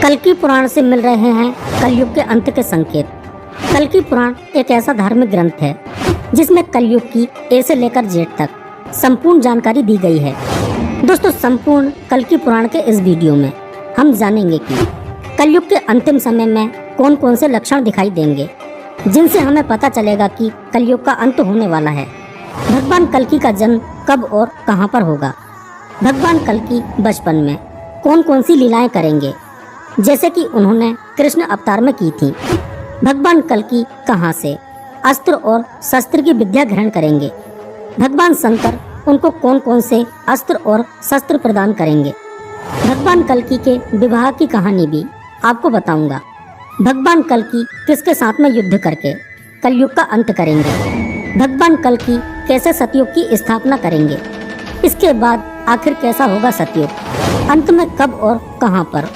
कल्कि पुराण से मिल रहे हैं कलयुग के अंत के संकेत। कल्कि पुराण एक ऐसा धार्मिक ग्रंथ है जिसमें कलयुग की ए से लेकर जेड तक संपूर्ण जानकारी दी गई है। दोस्तों, संपूर्ण कल्कि पुराण के इस वीडियो में हम जानेंगे कि कलयुग के अंतिम समय में कौन कौन से लक्षण दिखाई देंगे जिनसे हमें पता चलेगा कि कलयुग का अंत होने वाला है। भगवान कल्कि का जन्म कब और कहां पर होगा। भगवान कल्कि बचपन में कौन कौन सी लीलाएं करेंगे जैसे कि उन्होंने कृष्ण अवतार में की थी। भगवान कल्कि कहां से अस्त्र और शस्त्र की विद्या ग्रहण करेंगे। भगवान शंकर उनको कौन कौन से अस्त्र और शस्त्र प्रदान करेंगे। भगवान कल्कि के विवाह की कहानी भी आपको बताऊंगा। भगवान कल्कि किसके साथ में युद्ध करके कलयुग का अंत करेंगे। भगवान कल्कि कैसे सतयुग की स्थापना करेंगे। इसके बाद आखिर कैसा होगा सतयुग। अंत में कब और कहां पर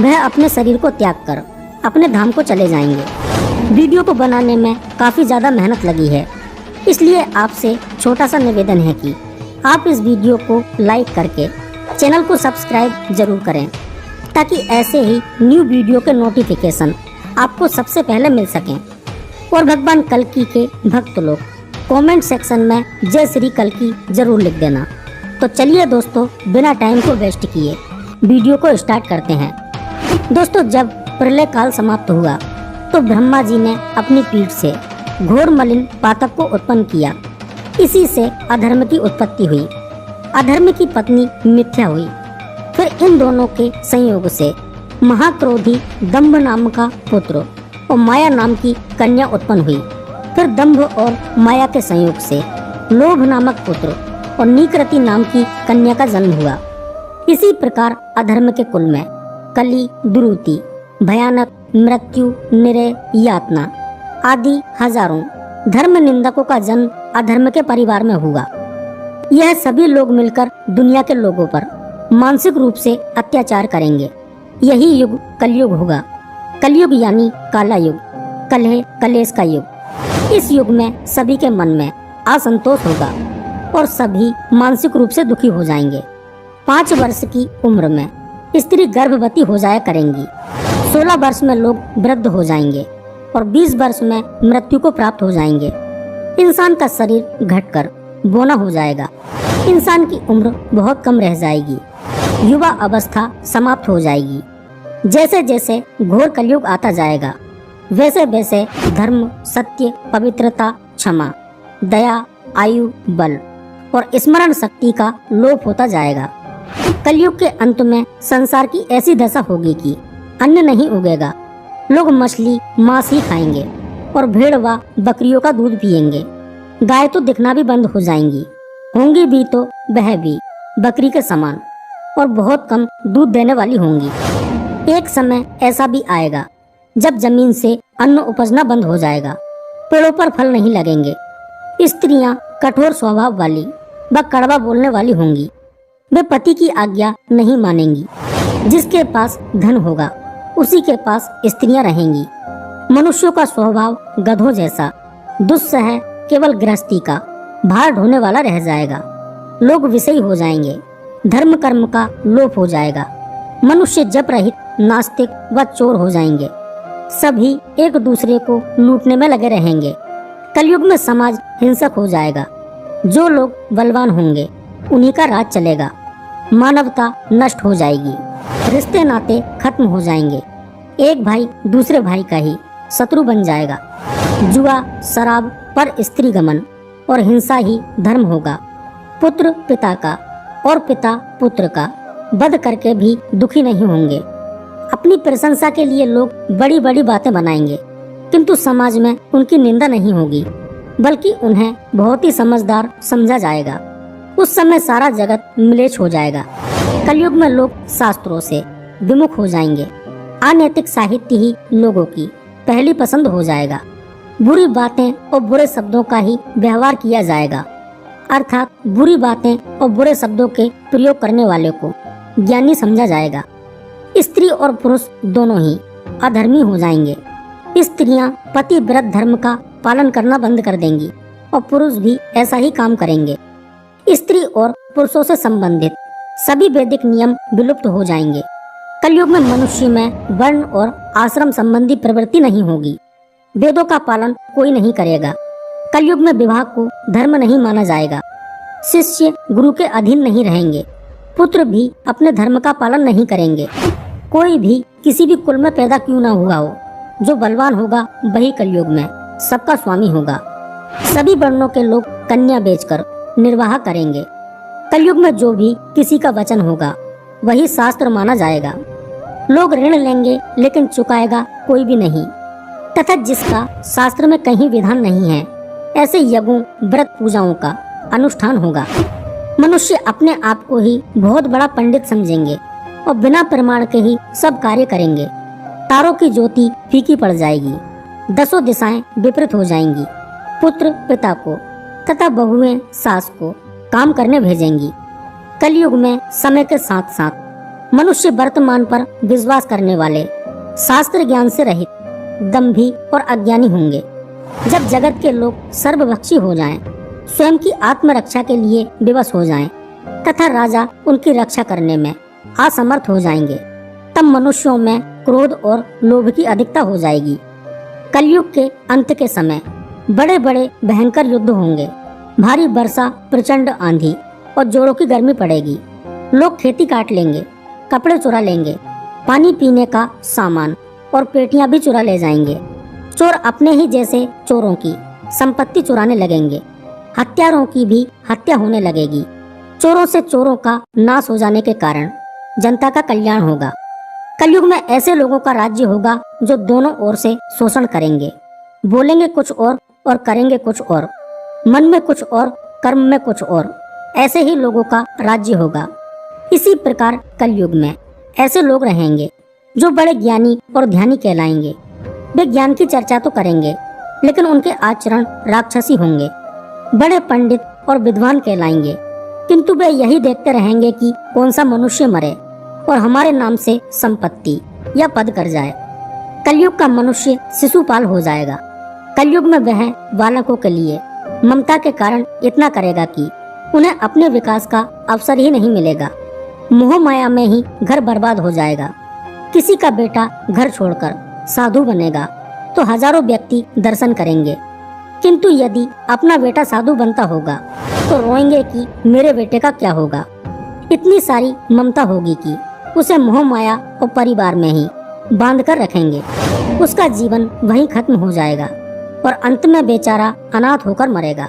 वह अपने शरीर को त्याग कर अपने धाम को चले जाएंगे। वीडियो को बनाने में काफ़ी ज़्यादा मेहनत लगी है, इसलिए आपसे छोटा सा निवेदन है कि आप इस वीडियो को लाइक करके चैनल को सब्सक्राइब जरूर करें ताकि ऐसे ही न्यू वीडियो के नोटिफिकेशन आपको सबसे पहले मिल सकें। और भगवान कल्कि के भक्त लोग कमेंट सेक्शन में जय श्री कल्कि जरूर लिख देना। तो चलिए दोस्तों, बिना टाइम को वेस्ट किए वीडियो को स्टार्ट करते हैं। दोस्तों, जब प्रलय काल समाप्त हुआ तो ब्रह्मा जी ने अपनी पीठ से घोर मलिन पातक को उत्पन्न किया। इसी से अधर्म की उत्पत्ति हुई। अधर्म की पत्नी मिथ्या हुई। फिर इन दोनों के संयोग से महाक्रोधी दंभ नाम का पुत्र और माया नाम की कन्या उत्पन्न हुई। फिर दंभ और माया के संयोग से लोभ नामक पुत्र और नीकृति नाम की कन्या का जन्म हुआ। इसी प्रकार अधर्म के कुल में कली, दुरुति, भयानक मृत्यु, निरय, यातना आदि हजारों धर्म निंदकों का जन्म अधर्म के परिवार में हुआ। यह सभी लोग मिलकर दुनिया के लोगों पर मानसिक रूप से अत्याचार करेंगे। यही युग कलयुग होगा। कलयुग यानी काला युग, कलह कलेश का युग। इस युग में सभी के मन में असंतोष होगा और सभी मानसिक रूप से दुखी हो जाएंगे। 5 वर्ष की उम्र में स्त्री गर्भवती हो जाया करेंगी। 16 वर्ष में लोग वृद्ध हो जाएंगे और 20 वर्ष में मृत्यु को प्राप्त हो जाएंगे। इंसान का शरीर घटकर बौना हो जाएगा। इंसान की उम्र बहुत कम रह जाएगी। युवा अवस्था समाप्त हो जाएगी। जैसे जैसे घोर कलयुग आता जाएगा वैसे वैसे धर्म, सत्य, पवित्रता, क्षमा, दया, आयु, बल और स्मरण शक्ति का लोप होता जाएगा। कलयुग के अंत में संसार की ऐसी दशा होगी कि अन्न नहीं उगेगा। लोग मछली, मांस ही खाएंगे और भेड़ व बकरियों का दूध पिएंगे। गाय तो दिखना भी बंद हो जाएंगी। होंगी भी तो वह भी बकरी के समान और बहुत कम दूध देने वाली होंगी। एक समय ऐसा भी आएगा जब जमीन से अन्न उपजना बंद हो जाएगा। पेड़ों पर फल नहीं लगेंगे। स्त्रियां कठोर स्वभाव वाली व कड़वा बोलने वाली होंगी। वे पति की आज्ञा नहीं मानेंगी। जिसके पास धन होगा उसी के पास स्त्रियां रहेंगी। मनुष्यों का स्वभाव गधों जैसा दुस्सह केवल गृहस्थी का भार ढोने वाला रह जाएगा। लोग विषयी हो जाएंगे। धर्म कर्म का लोप हो जाएगा। मनुष्य जप रहित, नास्तिक व चोर हो जाएंगे। सभी एक दूसरे को लूटने में लगे रहेंगे। कलयुग में समाज हिंसक हो जाएगा। जो लोग बलवान होंगे उन्हीं का राज चलेगा। मानवता नष्ट हो जाएगी। रिश्ते नाते खत्म हो जाएंगे। एक भाई दूसरे भाई का ही शत्रु बन जाएगा। जुआ, शराब, पर स्त्री गमन और हिंसा ही धर्म होगा। पुत्र पिता का और पिता पुत्र का वध करके भी दुखी नहीं होंगे। अपनी प्रशंसा के लिए लोग बड़ी बड़ी बातें बनाएंगे, किंतु समाज में उनकी निंदा नहीं होगी, बल्कि उन्हें बहुत ही समझदार समझा जाएगा। उस समय सारा जगत म्लेच्छ हो जाएगा। कलयुग में लोग शास्त्रों से विमुख हो जाएंगे। अनैतिक साहित्य ही लोगों की पहली पसंद हो जाएगा। बुरी बातें और बुरे शब्दों का ही व्यवहार किया जाएगा। अर्थात बुरी बातें और बुरे शब्दों के प्रयोग करने वाले को ज्ञानी समझा जाएगा। स्त्री और पुरुष दोनों ही अधर्मी हो जाएंगे। स्त्रियां पतिव्रत धर्म का पालन करना बंद कर देंगी और पुरुष भी ऐसा ही काम करेंगे। स्त्री और पुरुषों से संबंधित सभी वैदिक नियम विलुप्त हो जाएंगे। कलयुग में मनुष्य में वर्ण और आश्रम संबंधी प्रवृत्ति नहीं होगी। वेदों का पालन कोई नहीं करेगा। कलयुग में विवाह को धर्म नहीं माना जाएगा। शिष्य गुरु के अधीन नहीं रहेंगे। पुत्र भी अपने धर्म का पालन नहीं करेंगे। कोई भी किसी भी कुल में पैदा क्यों ना हुआ हो, जो बलवान होगा वही कलयुग में सबका स्वामी होगा। सभी वर्णों के लोग कन्या बेचकर निर्वाह करेंगे। कलयुग में जो भी किसी का वचन होगा वही शास्त्र माना जाएगा। लोग ऋण लेंगे लेकिन चुकाएगा कोई भी नहीं, तथा जिसका शास्त्र में कहीं विधान नहीं है ऐसे यज्ञों व्रत पूजाओं का अनुष्ठान होगा। मनुष्य अपने आप को ही बहुत बड़ा पंडित समझेंगे और बिना प्रमाण के ही सब कार्य करेंगे। तारों की ज्योति फीकी पड़ जाएगी। 10 दिशाएं विपरीत हो जाएंगी। पुत्र पिता को तथा बहुएं सास को काम करने भेजेंगी। कलयुग में समय के साथ साथ मनुष्य वर्तमान पर विश्वास करने वाले, शास्त्र ज्ञान से रहित, दंभी और अज्ञानी होंगे। जब जगत के लोग सर्वभक्षी हो जाएं, स्वयं की आत्मरक्षा के लिए विवश हो जाएं, तथा राजा उनकी रक्षा करने में असमर्थ हो जाएंगे, तब मनुष्यों में क्रोध और लोभ की अधिकता हो जाएगी। कलयुग के अंत के समय बड़े बड़े भयंकर युद्ध होंगे। भारी वर्षा, प्रचंड आंधी और जोरों की गर्मी पड़ेगी। लोग खेती काट लेंगे, कपड़े चुरा लेंगे, पानी पीने का सामान और पेटियां भी चुरा ले जाएंगे। चोर अपने ही जैसे चोरों की संपत्ति चुराने लगेंगे। हत्यारों की भी हत्या होने लगेगी। चोरों से चोरों का नाश हो जाने के कारण जनता का कल्याण होगा। कलयुग में ऐसे लोगों का राज्य होगा जो दोनों ओर से शोषण करेंगे। बोलेंगे कुछ और करेंगे कुछ और, मन में कुछ और, कर्म में कुछ और। ऐसे ही लोगों का राज्य होगा। इसी प्रकार कलयुग में ऐसे लोग रहेंगे जो बड़े ज्ञानी और ध्यानी कहलाएंगे। वे ज्ञान की चर्चा तो करेंगे लेकिन उनके आचरण राक्षसी होंगे। बड़े पंडित और विद्वान कहलाएंगे, किंतु वे यही देखते रहेंगे कि कौन सा मनुष्य मरे और हमारे नाम से संपत्ति या पद कर जाए। कलयुग का मनुष्य शिशुपाल हो जाएगा। कलयुग में वह बालकों के लिए ममता के कारण इतना करेगा कि उन्हें अपने विकास का अवसर ही नहीं मिलेगा। मोह माया में ही घर बर्बाद हो जाएगा। किसी का बेटा घर छोड़कर साधु बनेगा तो हजारों व्यक्ति दर्शन करेंगे, किंतु यदि अपना बेटा साधु बनता होगा तो रोएंगे कि मेरे बेटे का क्या होगा। इतनी सारी ममता होगी कि उसे मोह माया और परिवार में ही बांध कर रखेंगे। उसका जीवन वहीं खत्म हो जाएगा और अंत में बेचारा अनाथ होकर मरेगा।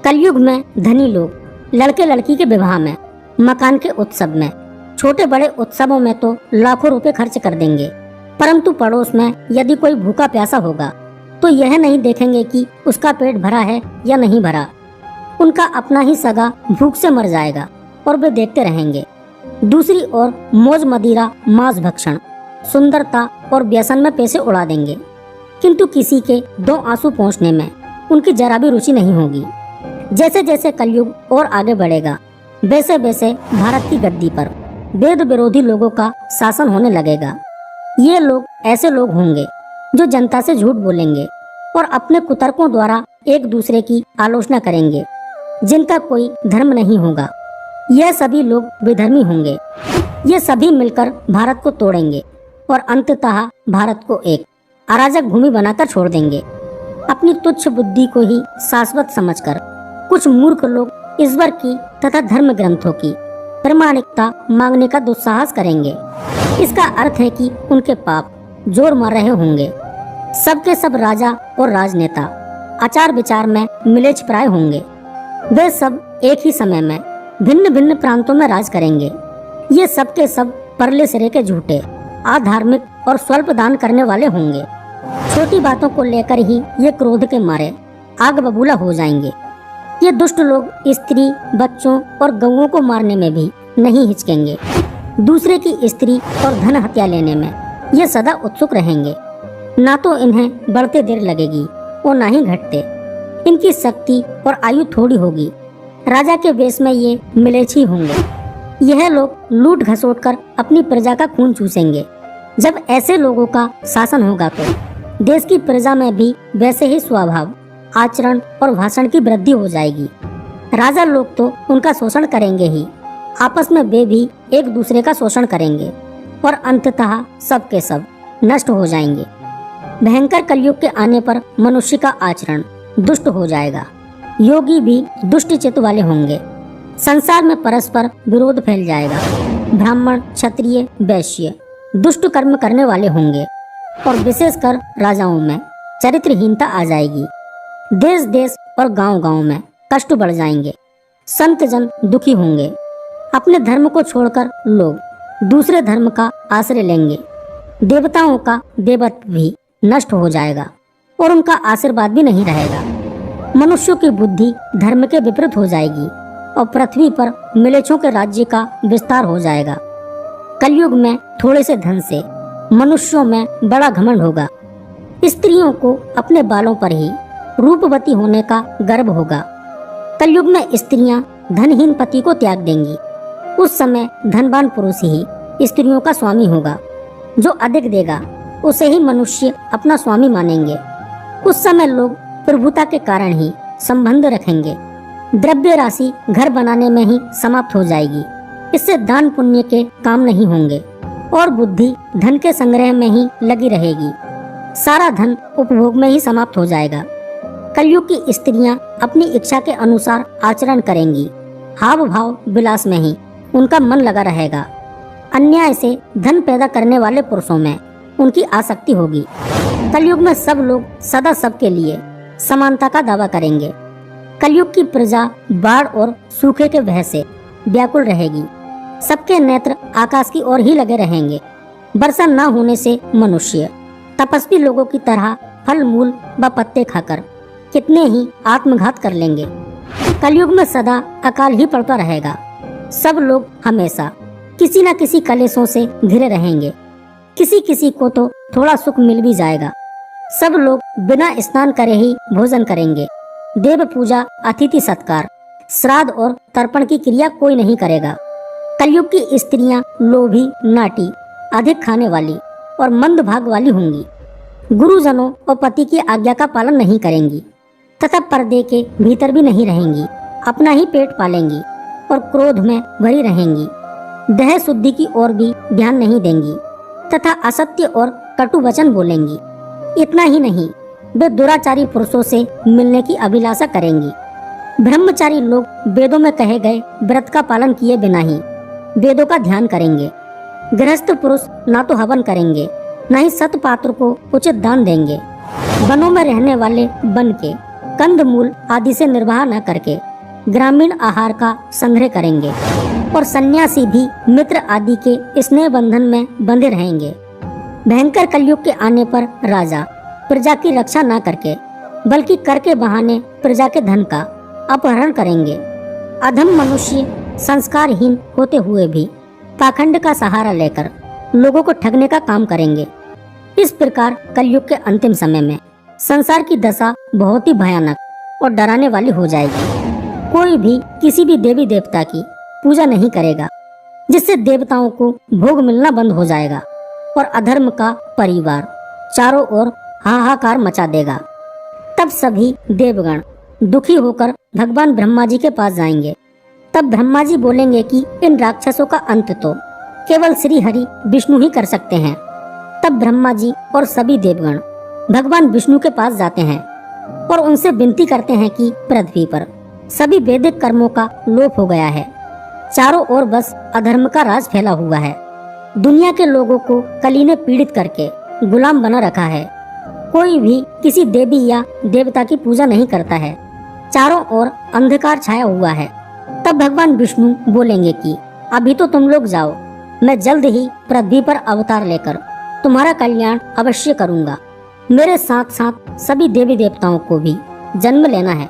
कलयुग में धनी लोग लड़के लड़की के विवाह में, मकान के उत्सव में, छोटे बड़े उत्सवों में तो लाखों रुपए खर्च कर देंगे, परंतु पड़ोस में यदि कोई भूखा प्यासा होगा तो यह नहीं देखेंगे कि उसका पेट भरा है या नहीं भरा। उनका अपना ही सगा भूख से मर जाएगा और वे देखते रहेंगे। दूसरी ओर मौज मदिरा, मांस भक्षण, सुंदरता और व्यसन में पैसे उड़ा देंगे, किंतु किसी के 2 आंसू पहुँचने में उनकी जरा भी रुचि नहीं होगी। जैसे जैसे कलयुग और आगे बढ़ेगा वैसे वैसे भारत की गद्दी पर वेद विरोधी लोगों का शासन होने लगेगा। ये लोग ऐसे लोग होंगे जो जनता से झूठ बोलेंगे और अपने कुतर्कों द्वारा एक दूसरे की आलोचना करेंगे, जिनका कोई धर्म नहीं होगा। यह सभी लोग विधर्मी होंगे। ये सभी मिलकर भारत को तोड़ेंगे और अंततः भारत को एक अराजक भूमि बनाकर छोड़ देंगे। अपनी तुच्छ बुद्धि को ही शाश्वत समझकर कुछ मूर्ख लोग ईश्वर की तथा धर्म ग्रंथों की प्रामाणिकता मांगने का दुस्साहस करेंगे। इसका अर्थ है कि उनके पाप जोर मार रहे होंगे। सबके सब राजा और राजनेता आचार विचार में मिलेच प्राय होंगे। वे सब एक ही समय में भिन्न भिन्न प्रांतों में राज करेंगे। ये सबके सब परले सिरे के झूठे, अधार्मिक और स्वल्प दान करने वाले होंगे। छोटी बातों को लेकर ही ये क्रोध के मारे आग बबूला हो जाएंगे। ये दुष्ट लोग स्त्री, बच्चों और गौओं को मारने में भी नहीं हिचकेंगे। दूसरे की स्त्री और धन हत्या लेने में ये सदा उत्सुक रहेंगे। ना तो इन्हें बढ़ते देर लगेगी और ना ही घटते। इनकी शक्ति और आयु थोड़ी होगी। राजा के वेश में ये मिलेच्छी होंगे। यह लोग लूट घसोट कर अपनी प्रजा का खून चूसेंगे। जब ऐसे लोगों का शासन होगा तो देश की प्रजा में भी वैसे ही स्वभाव, आचरण और भाषण की वृद्धि हो जाएगी। राजा लोग तो उनका शोषण करेंगे ही, आपस में वे भी एक दूसरे का शोषण करेंगे। और अंततः सब के सब नष्ट हो जाएंगे। भयंकर कलयुग के आने पर मनुष्य का आचरण दुष्ट हो जाएगा। योगी भी दुष्ट चित्त वाले होंगे। संसार में परस्पर विरोध फैल जाएगा। ब्राह्मण, क्षत्रिय, वैश्य दुष्ट कर्म करने वाले होंगे और विशेषकर राजाओं में चरित्रहीनता आ जाएगी। देश देश और गांव-गांव में कष्ट बढ़ जाएंगे। संत जन दुखी होंगे। अपने धर्म को छोड़कर लोग दूसरे धर्म का आश्रय लेंगे। देवताओं का देवत्व भी नष्ट हो जाएगा और उनका आशीर्वाद भी नहीं रहेगा। मनुष्यों की बुद्धि धर्म के विपरीत हो जाएगी और पृथ्वी पर मिलेच्छों के राज्य का विस्तार हो जाएगा। कलयुग में थोड़े से धन से मनुष्यों में बड़ा घमंड होगा। स्त्रियों को अपने बालों पर ही रूपवती होने का गर्व होगा। कलयुग में स्त्रियां धनहीन पति को त्याग देंगी। उस समय धनवान पुरुष ही स्त्रियों का स्वामी होगा। जो अधिक देगा उसे ही मनुष्य अपना स्वामी मानेंगे। उस समय लोग प्रभुता के कारण ही संबंध रखेंगे। द्रव्य राशि घर बनाने में ही समाप्त हो जाएगी। इससे दान पुण्य के काम नहीं होंगे और बुद्धि धन के संग्रह में ही लगी रहेगी। सारा धन उपभोग में ही समाप्त हो जाएगा। कलयुग की स्त्रियां अपनी इच्छा के अनुसार आचरण करेंगी। हाव भाव विलास में ही उनका मन लगा रहेगा। अन्याय से धन पैदा करने वाले पुरुषों में उनकी आसक्ति होगी। कलयुग में सब लोग सदा सबके लिए समानता का दावा करेंगे। कलयुग की प्रजा बाढ़ और सूखे के भय से व्याकुल रहेगी। सबके नेत्र आकाश की ओर ही लगे रहेंगे। वर्षा न होने से मनुष्य तपस्वी लोगों की तरह फल मूल व पत्ते खाकर कितने ही आत्मघात कर लेंगे। कलयुग में सदा अकाल ही पड़ता रहेगा। सब लोग हमेशा किसी न किसी कलेशों से घिरे रहेंगे। किसी किसी को तो थोड़ा सुख मिल भी जाएगा। सब लोग बिना स्नान करे ही भोजन करेंगे। देव पूजा, अतिथि सत्कार, श्राद्ध और तर्पण की क्रिया कोई नहीं करेगा। कलयुग की स्त्रियां लोभी, नाटी, अधिक खाने वाली और मंद भाग वाली होंगी। गुरुजनों और पति की आज्ञा का पालन नहीं करेंगी तथा पर्दे के भीतर भी नहीं रहेंगी। अपना ही पेट पालेंगी और क्रोध में भरी रहेंगी। देह शुद्धि की ओर भी ध्यान नहीं देंगी तथा असत्य और कटु वचन बोलेंगी। इतना ही नहीं, वे दुराचारी पुरुषों से मिलने की अभिलाषा करेंगी। ब्रह्मचारी लोग वेदों में कहे गए व्रत का पालन किए बिना ही वेदों का ध्यान करेंगे। गृहस्थ पुरुष ना तो हवन करेंगे, न ही सत पात्र को उचित दान देंगे। वनों में रहने वाले वन के कंद मूल आदि से निर्वाह न करके ग्रामीण आहार का संग्रह करेंगे और सन्यासी भी मित्र आदि के स्नेह बंधन में बंधे रहेंगे। भयंकर कलयुग के आने पर राजा प्रजा की रक्षा न करके बल्कि कर के बहाने प्रजा के धन का अपहरण करेंगे। अधम मनुष्य संस्कारहीन होते हुए भी पाखंड का सहारा लेकर लोगों को ठगने का काम करेंगे। इस प्रकार कलयुग के अंतिम समय में संसार की दशा बहुत ही भयानक और डराने वाली हो जाएगी। कोई भी किसी भी देवी देवता की पूजा नहीं करेगा, जिससे देवताओं को भोग मिलना बंद हो जाएगा और अधर्म का परिवार चारों ओर हाहाकार मचा देगा। तब सभी देवगण दुखी होकर भगवान ब्रह्मा जी के पास जाएंगे। तब ब्रह्मा जी बोलेंगे कि इन राक्षसों का अंत तो केवल श्री हरि विष्णु ही कर सकते हैं। तब ब्रह्मा जी और सभी देवगण भगवान विष्णु के पास जाते हैं और उनसे विनती करते हैं कि पृथ्वी पर सभी वैदिक कर्मों का लोप हो गया है। चारों ओर बस अधर्म का राज फैला हुआ है। दुनिया के लोगों को कली ने पीड़ित करके गुलाम बना रखा है। कोई भी किसी देवी या देवता की पूजा नहीं करता है। चारों ओर अंधकार छाया हुआ है। तब भगवान विष्णु बोलेंगे कि अभी तो तुम लोग जाओ, मैं जल्द ही पृथ्वी पर अवतार लेकर तुम्हारा कल्याण अवश्य करूंगा। मेरे साथ साथ सभी देवी देवताओं को भी जन्म लेना है।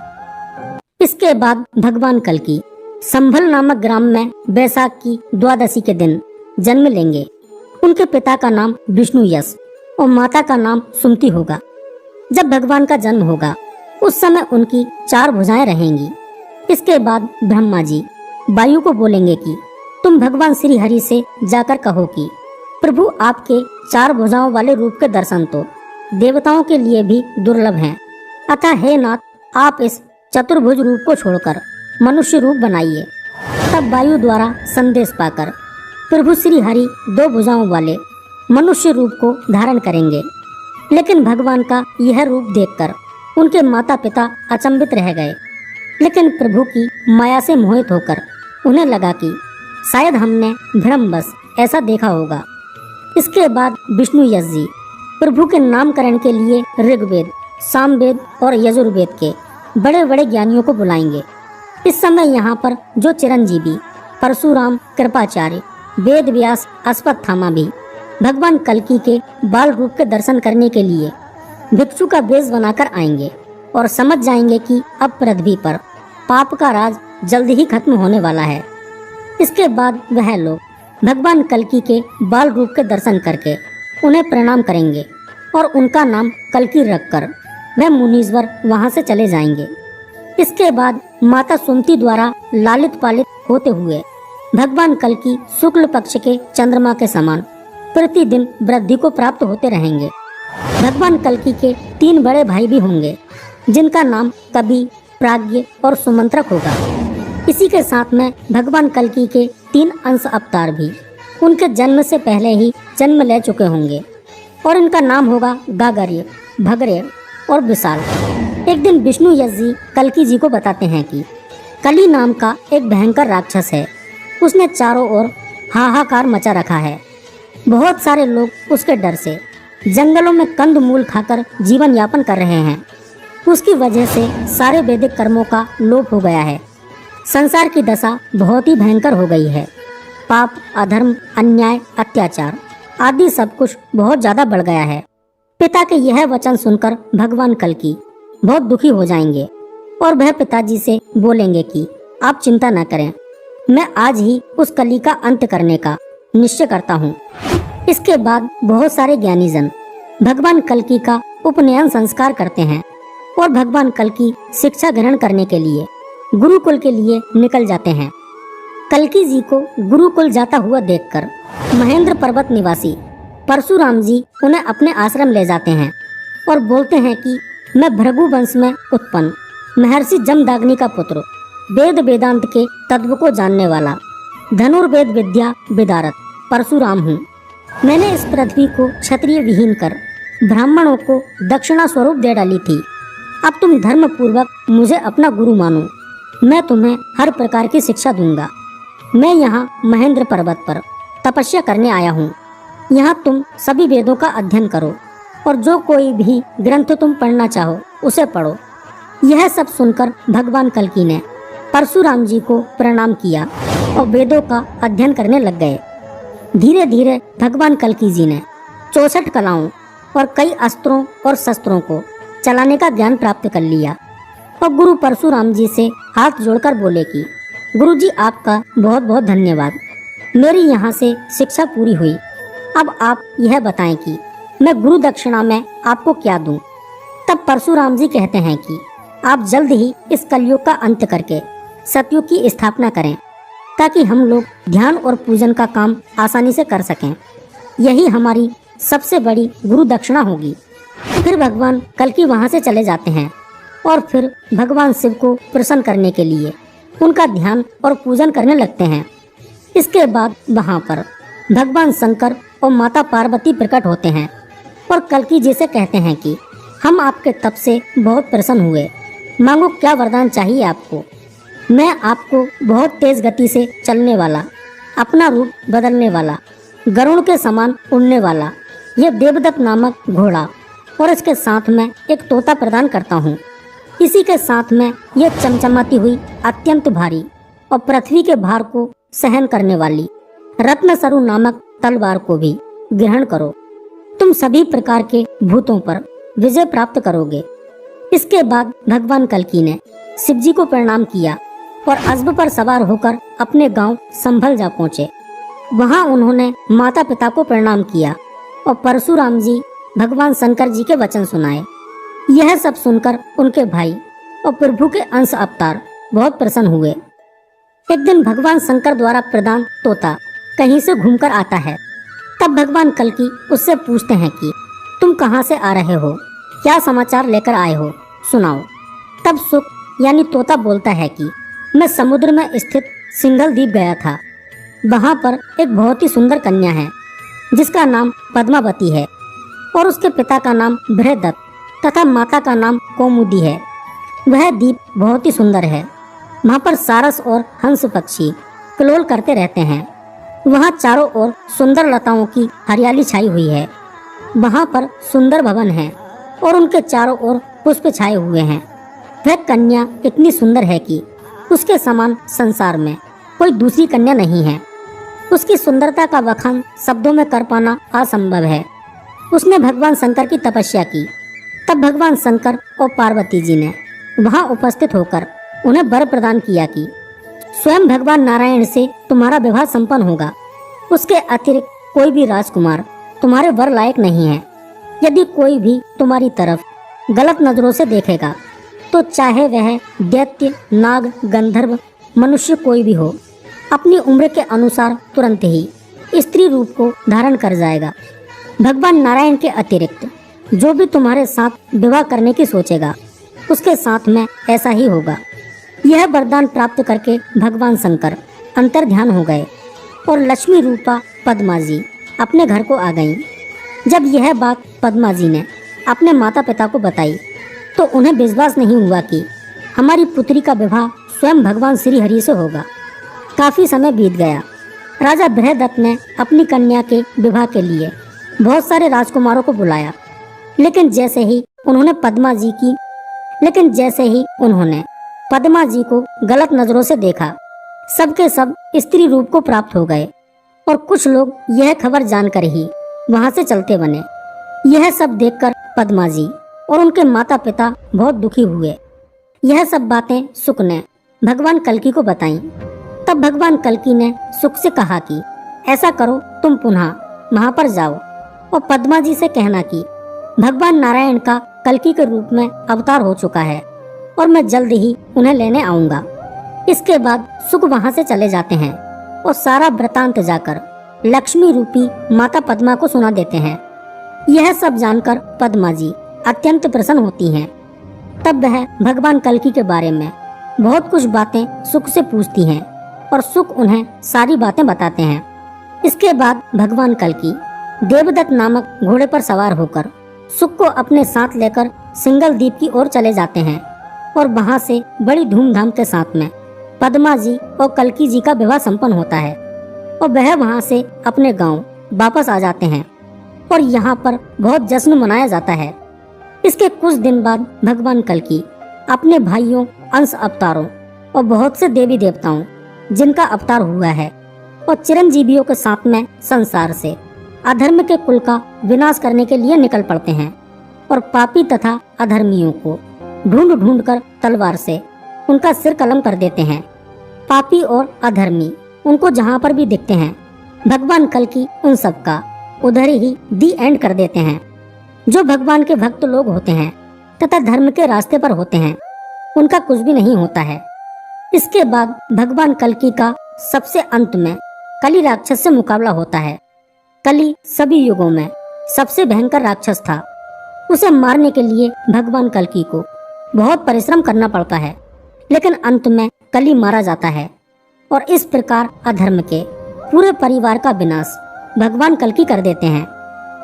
इसके बाद भगवान कल्कि संभल नामक ग्राम में बैसाख की द्वादशी के दिन जन्म लेंगे। उनके पिता का नाम विष्णु यश और माता का नाम सुमति होगा। जब भगवान का जन्म होगा उस समय उनकी 4 भुजाएं रहेंगी। इसके बाद ब्रह्मा जी वायु को बोलेंगे कि तुम भगवान श्री हरि से जाकर कहो कि प्रभु आपके 4 भुजाओं वाले रूप के दर्शन तो देवताओं के लिए भी दुर्लभ हैं। अतः हे नाथ, आप इस चतुर्भुज रूप को छोड़कर मनुष्य रूप बनाइए। तब वायु द्वारा संदेश पाकर प्रभु श्री हरि 2 भुजाओं वाले मनुष्य रूप को धारण करेंगे। लेकिन भगवान का यह रूप देखकर उनके माता पिता अचंभित रह गए। लेकिन प्रभु की माया से मोहित होकर उन्हें लगा कि शायद हमने भ्रमवश ऐसा देखा होगा। इसके बाद विष्णु यश जी प्रभु के नामकरण के लिए ऋग्वेद, सामवेद और यजुर्वेद के बड़े बड़े ज्ञानियों को बुलाएंगे। इस समय यहाँ पर जो चिरंजीवी परशुराम, कृपाचार्य, वेद व्यास, अश्वत्थामा भी भगवान कल्कि के बाल रूप के दर्शन करने के लिए भिक्षु का वेश बनाकर आएंगे और समझ जाएंगे कि अब पृथ्वी पर पाप का राज जल्द ही खत्म होने वाला है। इसके बाद वह लोग भगवान कल्कि के बाल रूप के दर्शन करके उन्हें प्रणाम करेंगे और उनका नाम कल्कि रखकर वह मुनीश्वर वहां से चले जाएंगे। इसके बाद माता सुमति द्वारा लालित पालित होते हुए भगवान कल्कि शुक्ल पक्ष के चंद्रमा के समान प्रतिदिन वृद्धि को प्राप्त होते रहेंगे। भगवान कल्कि के 3 बड़े भाई भी होंगे जिनका नाम कवि, प्राज्ञ और सुमंत्रक होगा। इसी के साथ में भगवान कल्कि के 3 अंश अवतार भी उनके जन्म से पहले ही जन्म ले चुके होंगे और इनका नाम होगा गागर्य, भगर्य और विशाल। एक दिन विष्णु यश जी कल्कि जी को बताते हैं कि कली नाम का एक भयंकर राक्षस है। उसने चारों ओर हाहाकार मचा रखा है। बहुत सारे लोग उसके डर से जंगलों में कंद मूल खाकर जीवन यापन कर रहे हैं। उसकी वजह से सारे वैदिक कर्मों का लोप हो गया है। संसार की दशा बहुत ही भयंकर हो गई है। पाप, अधर्म, अन्याय, अत्याचार आदि सब कुछ बहुत ज्यादा बढ़ गया है। पिता के यह वचन सुनकर भगवान कल्कि बहुत दुखी हो जाएंगे और वह पिताजी से बोलेंगे कि आप चिंता न करें, मैं आज ही उस कली का अंत करने का निश्चय करता हूँ। इसके बाद बहुत सारे ज्ञानीजन भगवान कल्कि का उपनयन संस्कार करते हैं और भगवान कल्कि शिक्षा ग्रहण करने के लिए गुरुकुल के लिए निकल जाते हैं। कल्कि जी को गुरुकुल जाता हुआ देखकर महेंद्र पर्वत निवासी परशुराम जी उन्हें अपने आश्रम ले जाते हैं और बोलते हैं कि मैं भृगु वंश में उत्पन्न महर्षि जमदाग्नि का पुत्र, वेद वेदांत के तत्व को जानने वाला, धनुर्वेद विद्या विदारत परशुराम हूँ। मैंने इस पृथ्वी को क्षत्रिय विहीन कर ब्राह्मणों को दक्षिणा स्वरूप दे डाली थी। अब तुम धर्म पूर्वक मुझे अपना गुरु मानो। मैं तुम्हें हर प्रकार की शिक्षा दूंगा। मैं यहाँ महेंद्र पर्वत पर तपस्या करने आया हूँ। यहाँ तुम सभी वेदों का अध्ययन करो और जो कोई भी ग्रंथ तुम पढ़ना चाहो उसे पढ़ो। यह सब सुनकर भगवान कल्कि ने परशुराम जी को प्रणाम किया और वेदों का अध्ययन करने लग गए। धीरे धीरे भगवान कल्कि जी ने 64 कलाओं और कई अस्त्रों और शस्त्रों को चलाने का ज्ञान प्राप्त कर लिया और गुरु परशुराम जी से हाथ जोड़कर बोले कि गुरु जी आपका बहुत बहुत धन्यवाद। मेरी यहाँ से शिक्षा पूरी हुई। अब आप यह बताएं कि मैं गुरु दक्षिणा में आपको क्या दूं। तब परशुराम जी कहते हैं कि आप जल्द ही इस कलयुग का अंत करके सतयुग की स्थापना करें ताकि हम लोग ध्यान और पूजन का काम आसानी से कर सकें। यही हमारी सबसे बड़ी गुरु दक्षिणा होगी। फिर भगवान कल्कि वहाँ से चले जाते हैं और फिर भगवान शिव को प्रसन्न करने के लिए उनका ध्यान और पूजन करने लगते हैं। इसके बाद वहाँ पर भगवान शंकर और माता पार्वती प्रकट होते हैं और कल्कि जी से कहते हैं कि हम आपके तप से बहुत प्रसन्न हुए। मांगो क्या वरदान चाहिए आपको। मैं आपको बहुत तेज गति से चलने वाला, अपना रूप बदलने वाला, गरुड़ के समान उड़ने वाला यह देवदत्त नामक घोड़ा और इसके साथ में एक तोता प्रदान करता हूँ। इसी के साथ में यह चमचमाती हुई अत्यंत भारी और पृथ्वी के भार को सहन करने वाली रत्नसरु नामक तलवार को भी ग्रहण करो। तुम सभी प्रकार के भूतों पर विजय प्राप्त करोगे। इसके बाद भगवान कल्कि ने शिव जी को प्रणाम किया और अश्व पर सवार होकर अपने गांव संभल जा पहुँचे। वहां उन्होंने माता पिता को प्रणाम किया और परशुराम जी भगवान शंकर जी के वचन सुनाए। यह सब सुनकर उनके भाई और प्रभु के अंश अवतार बहुत प्रसन्न हुए। एक दिन भगवान शंकर द्वारा प्रदान तोता कहीं से घूमकर आता है। तब भगवान कल्कि उससे पूछते हैं कि तुम कहाँ से आ रहे हो, क्या समाचार लेकर आए हो, सुनाओ। तब सुख यानी तोता बोलता है कि मैं समुद्र में स्थित सिंघल द्वीप गया था। वहाँ पर एक बहुत ही सुंदर कन्या है जिसका नाम पद्मावती है और उसके पिता का नाम बृहदत्त तथा माता का नाम कौमुदी है। वह द्वीप बहुत ही सुंदर है। वहाँ पर सारस और हंस पक्षी कलोल करते रहते हैं। वहाँ चारों ओर सुंदर लताओं की हरियाली छाई हुई है। वहाँ पर सुंदर भवन है और उनके चारों ओर पुष्प छाए हुए हैं। वह कन्या इतनी सुंदर है कि उसके समान संसार में कोई दूसरी कन्या नहीं है। उसकी सुंदरता का बखान शब्दों में कर पाना असंभव है। उसने भगवान शंकर की तपस्या की। तब भगवान शंकर और पार्वती जी ने वहां उपस्थित होकर उन्हें वर प्रदान किया कि स्वयं भगवान नारायण से तुम्हारा विवाह संपन्न होगा। उसके अतिरिक्त कोई भी राजकुमार तुम्हारे वर लायक नहीं है। यदि कोई भी तुम्हारी तरफ गलत नजरों से देखेगा तो चाहे वह दैत्य, नाग, गंधर्व, मनुष्य कोई भी हो, अपनी उम्र के अनुसार तुरंत ही स्त्री रूप को धारण कर जाएगा। भगवान नारायण के अतिरिक्त जो भी तुम्हारे साथ विवाह करने की सोचेगा उसके साथ में ऐसा ही होगा। यह वरदान प्राप्त करके भगवान शंकर अंतर ध्यान हो गए और लक्ष्मी रूपा पद्मा जी अपने घर को आ गईं। जब यह बात पद्मा जी ने अपने माता पिता को बताई तो उन्हें विश्वास नहीं हुआ कि हमारी पुत्री का विवाह स्वयं भगवान श्री हरि से होगा। काफी समय बीत गया। राजा बृहदत्त ने अपनी कन्या के विवाह के लिए बहुत सारे राजकुमारों को बुलाया, लेकिन जैसे ही उन्होंने पद्मा जी को गलत नजरों से देखा, सबके सब स्त्री रूप को प्राप्त हो गए और कुछ लोग यह खबर जानकर ही वहां से चलते बने। यह सब देखकर पद्मा जी और उनके माता पिता बहुत दुखी हुए। यह सब बातें शुक ने भगवान कल्कि को बताईं। तब भगवान कल्कि ने शुक से कहा कि ऐसा करो, तुम पुनः वहां पर जाओ और पद्मा जी से कहना कि भगवान नारायण का कल्कि के रूप में अवतार हो चुका है और मैं जल्द ही उन्हें लेने आऊंगा। इसके बाद शुक वहां से चले जाते हैं और सारा वृतांत जाकर लक्ष्मी रूपी माता पद्मा को सुना देते हैं। यह सब जानकर पद्मा जी अत्यंत प्रसन्न होती हैं। तब वह भगवान कल्कि के बारे में बहुत कुछ बातें शुक से पूछती हैं और शुक उन्हें सारी बातें बताते हैं। इसके बाद भगवान कल्कि देवदत्त नामक घोड़े पर सवार होकर शुक को अपने साथ लेकर सिंगल द्वीप की ओर चले जाते हैं और वहां से बड़ी धूमधाम के साथ में पद्मा जी और कल्कि जी का विवाह संपन्न होता है और वह वहां से अपने गांव वापस आ जाते हैं और यहाँ पर बहुत जश्न मनाया जाता है। इसके कुछ दिन बाद भगवान कल्कि अपने भाइयों, अंश अवतारों और बहुत से देवी देवताओं जिनका अवतार हुआ है और चिरंजीवियों के साथ में संसार से अधर्म के कुल का विनाश करने के लिए निकल पड़ते हैं और पापी तथा अधर्मियों को ढूंढ ढूंढ कर तलवार से उनका सिर कलम कर देते हैं। पापी और अधर्मी उनको जहाँ पर भी दिखते हैं भगवान कल्कि उन सब का उधर ही दी एंड कर देते हैं। जो भगवान के भक्त लोग होते हैं तथा धर्म के रास्ते पर होते हैं उनका कुछ भी नहीं होता है। इसके बाद भगवान कल्कि का सबसे अंत में कली राक्षस से मुकाबला होता है। कली सभी युगों में सबसे भयंकर राक्षस था। उसे मारने के लिए भगवान कल्कि को बहुत परिश्रम करना पड़ता है, लेकिन अंत में कली मारा जाता है और इस प्रकार अधर्म के पूरे परिवार का विनाश भगवान कल्कि कर देते हैं।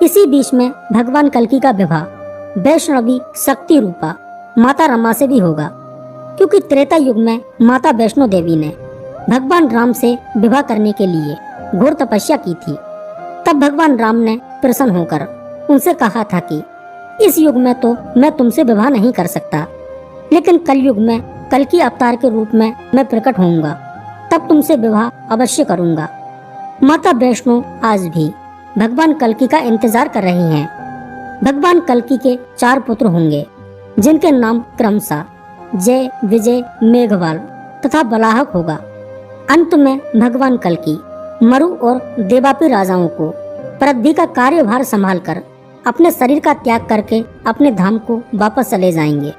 इसी बीच में भगवान कल्कि का विवाह वैष्णवी शक्ति रूपा माता रमा से भी होगा, क्योंकि त्रेता युग में माता वैष्णो देवी ने भगवान राम से विवाह करने के लिए घोर तपस्या की थी। तब भगवान राम ने प्रसन्न होकर उनसे कहा था कि इस युग में तो मैं तुमसे विवाह नहीं कर सकता, लेकिन कलयुग में कल्कि अवतार के रूप में मैं प्रकट होऊंगा, तब तुमसे विवाह अवश्य करूंगा। माता वैष्णो आज भी भगवान कल्कि का इंतजार कर रही हैं। भगवान कल्कि के 4 पुत्र होंगे जिनके नाम क्रमशः जय, विजय, मेघवाल तथा बलाहक होगा। अंत में भगवान कल्कि मरु और देवापी राजाओं को पृथ्वी का कार्यभार संभालकर अपने शरीर का त्याग करके अपने धाम को वापस चले जाएंगे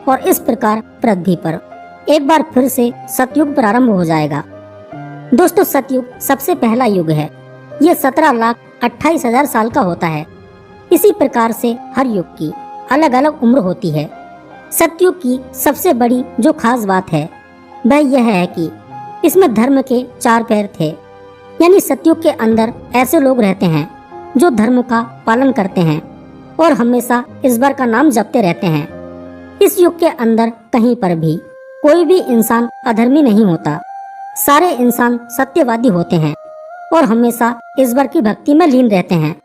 और इस प्रकार पृथ्वी पर एक बार फिर से सतयुग प्रारंभ हो जाएगा। दोस्तों, सतयुग सबसे पहला युग है। ये 17,28,000 साल का होता है। इसी प्रकार से हर युग की अलग अलग उम्र होती है। सतयुग की सबसे बड़ी जो खास बात है वह यह है कि इसमें धर्म के 4 पैर थे यानी सतयुग के अंदर ऐसे लोग रहते हैं जो धर्म का पालन करते हैं और हमेशा ईश्वर का नाम जपते रहते हैं। इस युग के अंदर कहीं पर भी कोई भी इंसान अधर्मी नहीं होता। सारे इंसान सत्यवादी होते हैं और हमेशा ईश्वर की भक्ति में लीन रहते हैं।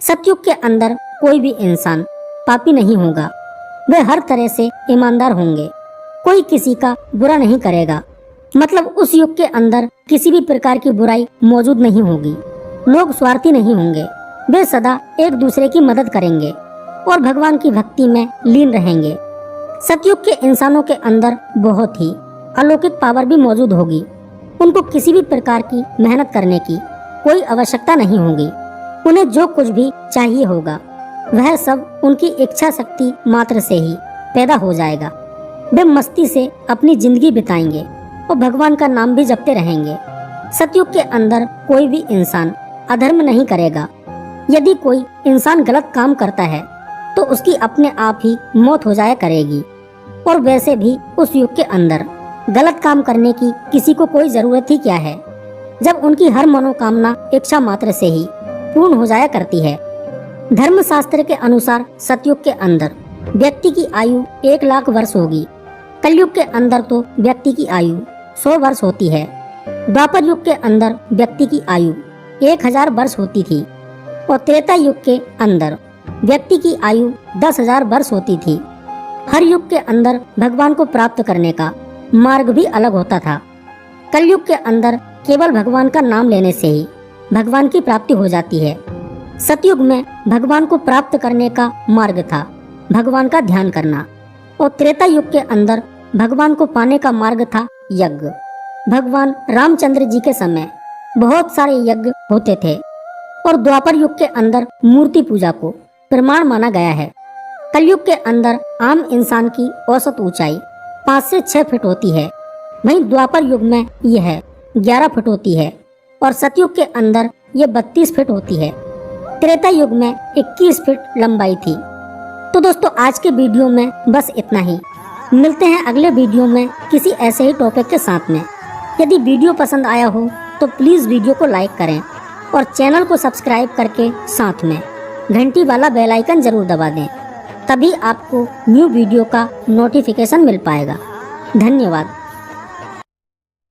सतयुग के अंदर कोई भी इंसान पापी नहीं होगा। वे हर तरह से ईमानदार होंगे। कोई किसी का बुरा नहीं करेगा। मतलब उस युग के अंदर किसी भी प्रकार की बुराई मौजूद नहीं होगी। लोग स्वार्थी नहीं होंगे। वे सदा एक दूसरे की मदद करेंगे और भगवान की भक्ति में लीन रहेंगे। सतयुग के इंसानों के अंदर बहुत ही अलौकिक पावर भी मौजूद होगी। उनको किसी भी प्रकार की मेहनत करने की कोई आवश्यकता नहीं होगी। उन्हें जो कुछ भी चाहिए होगा वह सब उनकी इच्छा शक्ति मात्र से ही पैदा हो जाएगा। वे मस्ती से अपनी जिंदगी बिताएंगे और भगवान का नाम भी जपते रहेंगे। सतयुग के अंदर कोई भी इंसान अधर्म नहीं करेगा। यदि कोई इंसान गलत काम करता है तो उसकी अपने आप ही मौत हो जाया करेगी। और वैसे भी उस युग के अंदर गलत काम करने की किसी को कोई जरूरत ही क्या है, जब उनकी हर मनोकामना इच्छा मात्र से ही पूर्ण हो जाया करती है। धर्मशास्त्र के अनुसार सतयुग के अंदर व्यक्ति की आयु 1,00,000 वर्ष होगी। कलयुग के अंदर तो व्यक्ति की आयु 100 वर्ष होती है। द्वापर युग के अंदर व्यक्ति की आयु 1,000 वर्ष होती थी और त्रेता युग के अंदर व्यक्ति की आयु 10,000 वर्ष होती थी। हर युग के अंदर भगवान को प्राप्त करने का मार्ग भी अलग होता था। कलयुग के अंदर केवल भगवान का नाम लेने से ही भगवान की प्राप्ति हो जाती है। सतयुग में भगवान को प्राप्त करने का मार्ग था भगवान का ध्यान करना और त्रेता युग के अंदर भगवान को पाने का मार्ग था यज्ञ। भगवान रामचंद्र जी के समय बहुत सारे यज्ञ होते थे और द्वापर युग के अंदर मूर्ति पूजा को प्रमाण माना गया है। कलयुग के अंदर आम इंसान की औसत ऊंचाई 5 से 6 फीट होती है। वहीं द्वापर युग में यह 11 फीट होती है और सतयुग के अंदर यह 32 फीट होती है। त्रेता युग में 21 फीट लंबाई थी। तो दोस्तों आज के वीडियो में बस इतना ही। मिलते हैं अगले वीडियो में किसी ऐसे ही टॉपिक के साथ में। यदि वीडियो पसंद आया हो तो प्लीज़ वीडियो को लाइक करें और चैनल को सब्सक्राइब करके साथ में घंटी वाला बेल आइकन जरूर दबा दें। तभी आपको न्यू वीडियो का नोटिफिकेशन मिल पाएगा। धन्यवाद।